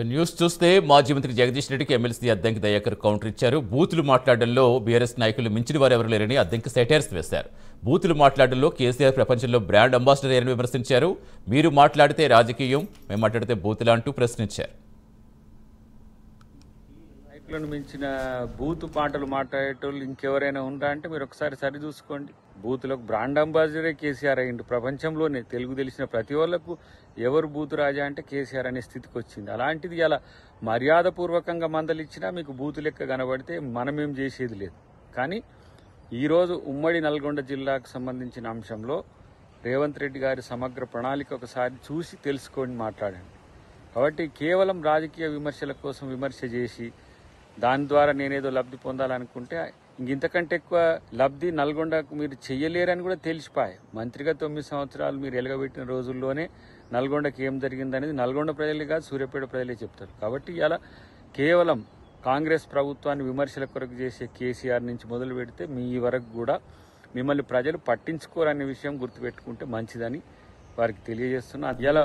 News చూస్తే మాజీ మంత్రి జగదీష్ రెడ్డికి ఎమ్మెల్సీ అద్దంకి దయాకర్ కౌంటర్ ఇచ్చారు. బూతులు మాట్లాడడంలో బీఆర్ఎస్ నాయకులు మించిన వారు ఎవరు లేరని అద్దంకి సెటైర్స్ వేశారు. బూతులు మాట్లాడడంలో కేసీఆర్ ప్రపంచంలో బ్రాండ్ అంబాసిడర్ అయ్యారని విమర్శించారు. మీరు మాట్లాడితే రాజకీయం, మేము మాట్లాడితే బూతులు అంటూ ప్రశ్నించారు. నాయకులను మించిన బూతు పాటలు మాట్లాడేటోళ్ళు ఇంకెవరైనా ఉందా అంటే మీరు ఒకసారి సరి చూసుకోండి. బూతులకు బ్రాండ్ అంబాసిడరే కేసీఆర్ అయ్యిండు. ప్రపంచంలోనే తెలుగు తెలిసిన ప్రతి ఒళ్లకు ఎవరు బూతు రాజా అంటే కేసీఆర్ అనే స్థితికి వచ్చింది. అలాంటిది ఇలా మర్యాదపూర్వకంగా మందలిచ్చినా మీకు బూతు లెక్క కనబడితే మనమేం చేసేది లేదు. కానీ ఈరోజు ఉమ్మడి నల్గొండ జిల్లాకు సంబంధించిన అంశంలో రేవంత్ రెడ్డి గారి సమగ్ర ప్రణాళిక ఒకసారి చూసి తెలుసుకొని మాట్లాడండి. కాబట్టి కేవలం రాజకీయ విమర్శల కోసం విమర్శ చేసి దాని ద్వారా నేనేదో లబ్ధి పొందాలనుకుంటే ఇంతకంటే ఎక్కువ లబ్ధి నల్గొండకు మీరు చెయ్యలేరని కూడా తెలిసిపోయాయి. మంత్రిగా 9 సంవత్సరాలు మీరు ఎలగబెట్టిన రోజుల్లోనే నల్గొండకి ఏం జరిగిందనేది నల్గొండ ప్రజలే కాదు, సూర్యాపేట ప్రజలే చెప్తారు. కాబట్టి ఇలా కేవలం కాంగ్రెస్ ప్రభుత్వాన్ని విమర్శల కొరకు చేసే కేసీఆర్ నుంచి మొదలు పెడితే మీ వరకు కూడా మిమ్మల్ని ప్రజలు పట్టించుకోరనే విషయం గుర్తుపెట్టుకుంటే మంచిదని వారికి తెలియజేస్తున్నా. ఇలా